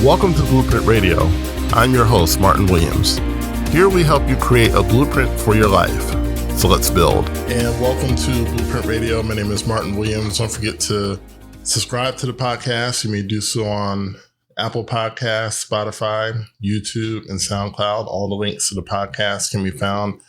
Welcome to Blueprint Radio. I'm your host, Martin Williams. Here we help you create a blueprint for your life. So let's build. And welcome to Blueprint Radio. My name is Martin Williams. Don't forget to subscribe to the podcast. You may do so on Apple Podcasts, Spotify, YouTube, and SoundCloud. All the links to the podcast can be found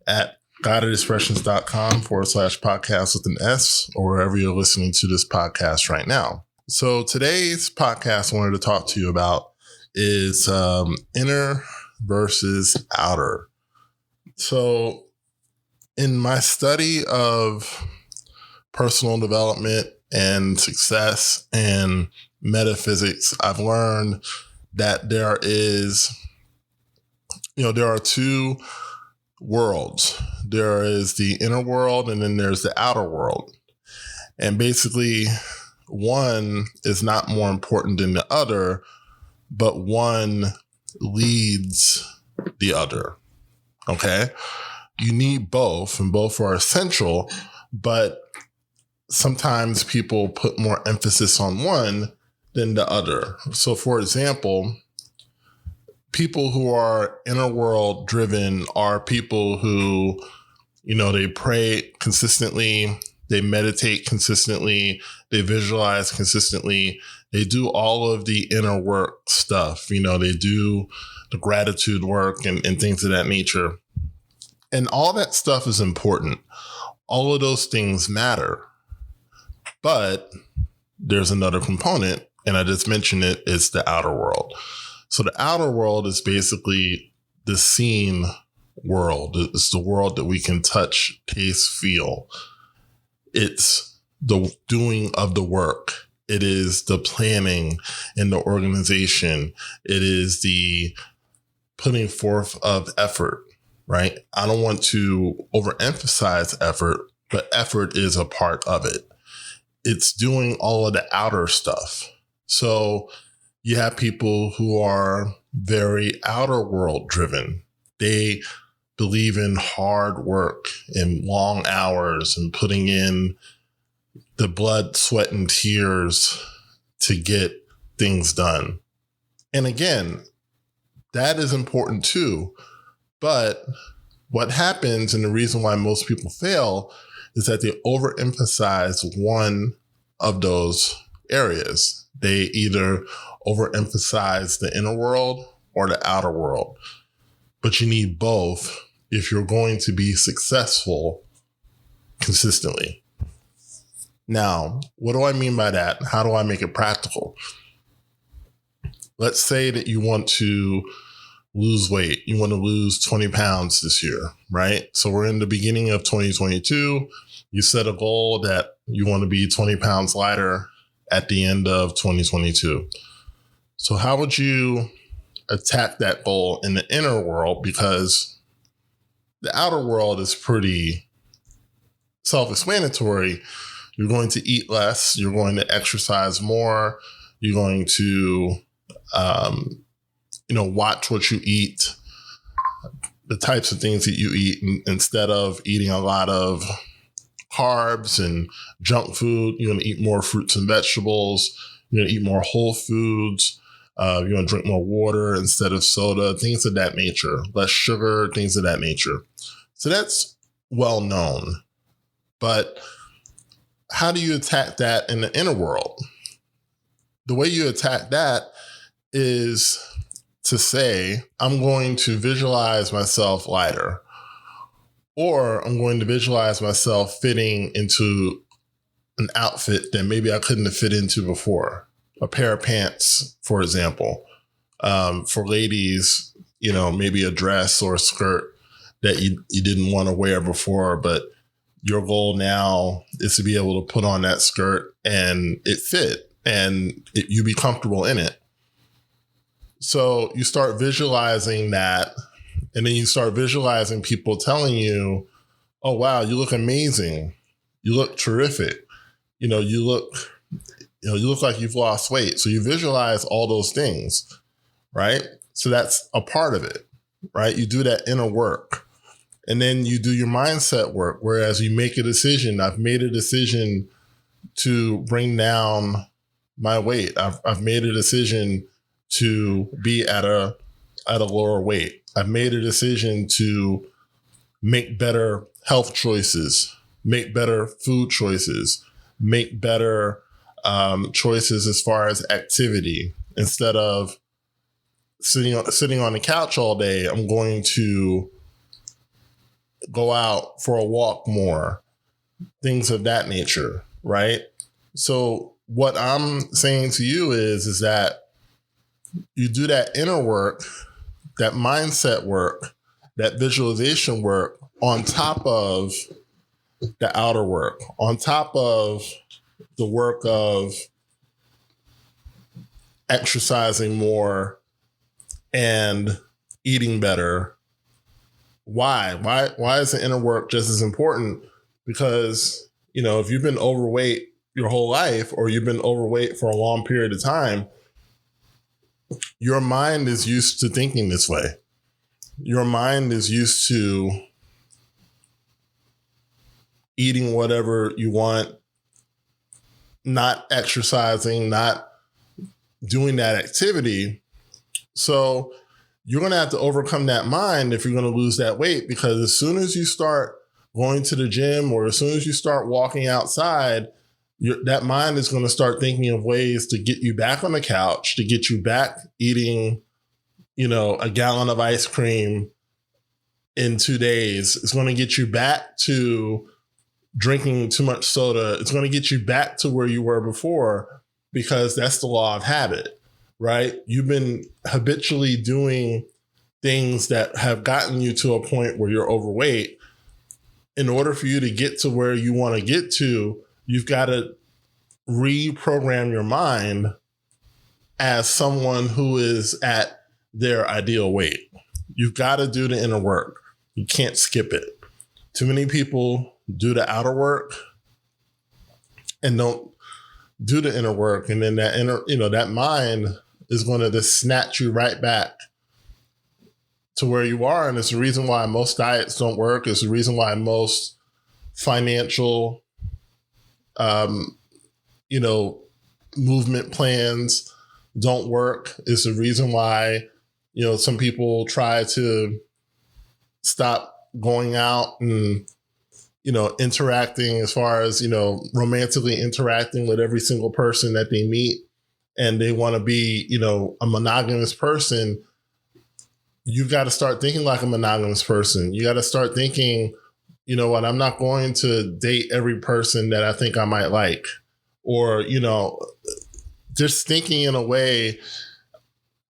at guidedexpressions.com/podcast with an S, or wherever you're listening to this podcast right now. So today's podcast I wanted to talk to you about is inner versus outer. So in my study of personal development and success and metaphysics, I've learned that there are two worlds. There is the inner world and then there's the outer world. And basically, one is not more important than the other, but one leads the other. Okay? You need both, and both are essential, but sometimes people put more emphasis on one than the other. So for example, people who are inner world driven are people who, they pray consistently, they meditate consistently, they visualize consistently, they do all of the inner work stuff, they do the gratitude work and things of that nature. And all that stuff is important. All of those things matter. But there's another component, and I just mentioned it, is the outer world. So the outer world is basically the seen world. It's the world that we can touch, taste, feel. It's the doing of the work. It is the planning and the organization. It is the putting forth of effort, right? I don't want to overemphasize effort, but effort is a part of it. It's doing all of the outer stuff. So you have people who are very outer world driven. They believe in hard work and long hours and putting in the blood, sweat, and tears to get things done. And again, that is important too. But what happens, and the reason why most people fail, is that they overemphasize one of those areas. They either overemphasize the inner world or the outer world. But you need both if you're going to be successful consistently. Now, what do I mean by that? How do I make it practical? Let's say that you want to lose weight. You want to lose 20 pounds this year, right? So we're in the beginning of 2022. You set a goal that you want to be 20 pounds lighter at the end of 2022. So how would you attack that goal in the inner world? Because the outer world is pretty self-explanatory. You're going to eat less. You're going to exercise more. You're going to, watch what you eat, the types of things that you eat, instead of eating a lot of carbs and junk food. You're going to eat more fruits and vegetables. You're going to eat more whole foods. You're going to drink more water instead of soda, things of that nature, less sugar, things of that nature. So that's well known. But how do you attack that in the inner world? The way you attack that is to say, I'm going to visualize myself lighter, or I'm going to visualize myself fitting into an outfit that maybe I couldn't have fit into before. A pair of pants, for example. For ladies, maybe a dress or a skirt that you didn't want to wear before, but your goal now is to be able to put on that skirt and it fit and you be comfortable in it. So you start visualizing that, and then you start visualizing people telling you, oh, wow, you look amazing. You look terrific. You look like you've lost weight. So you visualize all those things, right? So that's a part of it, right? You do that inner work. And then you do your mindset work, whereas you make a decision. I've made a decision to bring down my weight. I've made a decision to be at a lower weight. I've made a decision to make better health choices, make better food choices, make better choices as far as activity. Instead of sitting on the couch all day, I'm going to go out for a walk more, things of that nature, right? So what I'm saying to you is that you do that inner work, that mindset work, that visualization work on top of the outer work, on top of the work of exercising more and eating better. Why is the inner work just as important? Because, if you've been overweight your whole life, or you've been overweight for a long period of time, your mind is used to thinking this way. Your mind is used to eating whatever you want, not exercising, not doing that activity. So you're going to have to overcome that mind if you're going to lose that weight, because as soon as you start going to the gym, or as soon as you start walking outside, that mind is going to start thinking of ways to get you back on the couch, to get you back eating, a gallon of ice cream in 2 days. It's going to get you back to drinking too much soda. It's going to get you back to where you were before, because that's the law of habit, right? You've been habitually doing things that have gotten you to a point where you're overweight. In order for you to get to where you want to get to, you've got to reprogram your mind as someone who is at their ideal weight. You've got to do the inner work. You can't skip it. Too many people do the outer work and don't do the inner work. And then that mind is going to just snatch you right back to where you are. And it's the reason why most diets don't work. It's the reason why most financial, movement plans don't work. It's the reason why, some people try to stop going out and, interacting, as far as, romantically interacting with every single person that they meet, and they want to be, a monogamous person. You've got to start thinking like a monogamous person. You got to start thinking, I'm not going to date every person that I think I might like, or, just thinking in a way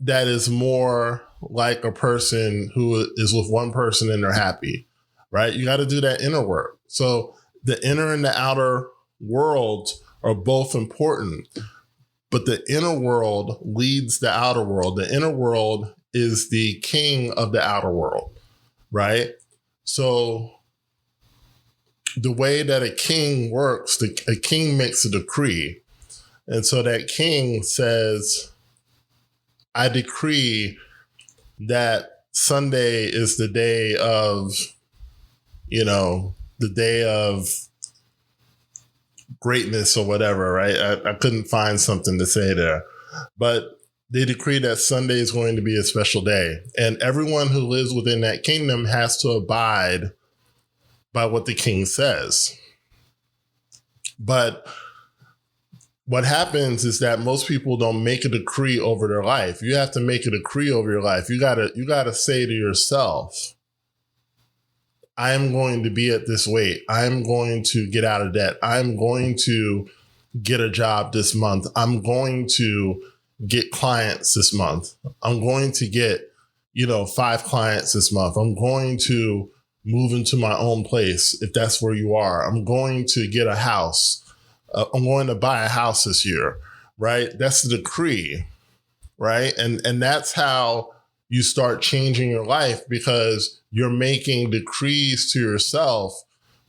that is more like a person who is with one person and they're happy, right? You got to do that inner work. So the inner and the outer world are both important, but the inner world leads the outer world. The inner world is the king of the outer world, right? So the way that a king works, a king makes a decree. And so that king says, I decree that Sunday is the day of, the day of greatness or whatever, right? I couldn't find something to say there. But they decree that Sunday is going to be a special day. And everyone who lives within that kingdom has to abide by what the king says. But what happens is that most people don't make a decree over their life. You have to make a decree over your life. You gotta say to yourself, I am going to be at this weight. I'm going to get out of debt. I'm going to get a job this month. I'm going to get clients this month. I'm going to get, 5 clients this month. I'm going to move into my own place, if that's where you are. I'm going to get a house. I'm going to buy a house this year, right? That's the decree, right? And that's how you start changing your life, because you're making decrees to yourself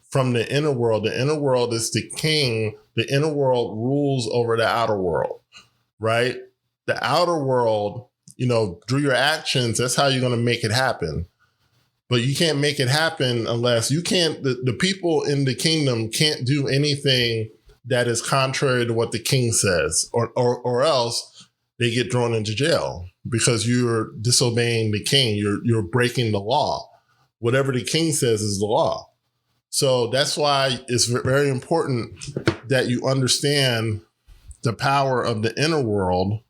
from the inner world. The inner world is the king. The inner world rules over the outer world, right? The outer world, through your actions, that's how you're going to make it happen. But you can't make it happen unless the people in the kingdom can't do anything that is contrary to what the king says, or else they get thrown into jail because you're disobeying the king. You're breaking the law. Whatever the king says is the law. So that's why it's very important that you understand the power of the inner world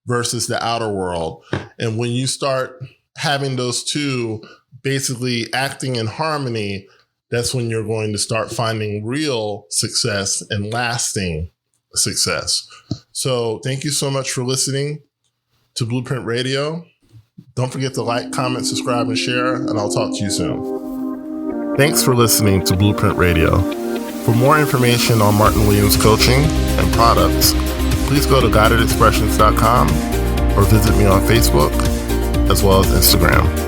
versus the outer world. And when you start having those two basically acting in harmony, that's when you're going to start finding real success and lasting success. So thank you so much for listening to Blueprint Radio. Don't forget to like, comment, subscribe, and share, and I'll talk to you soon. Thanks for listening to Blueprint Radio. For more information on Martin Williams coaching and products, please go to guidedexpressions.com or visit me on Facebook as well as Instagram.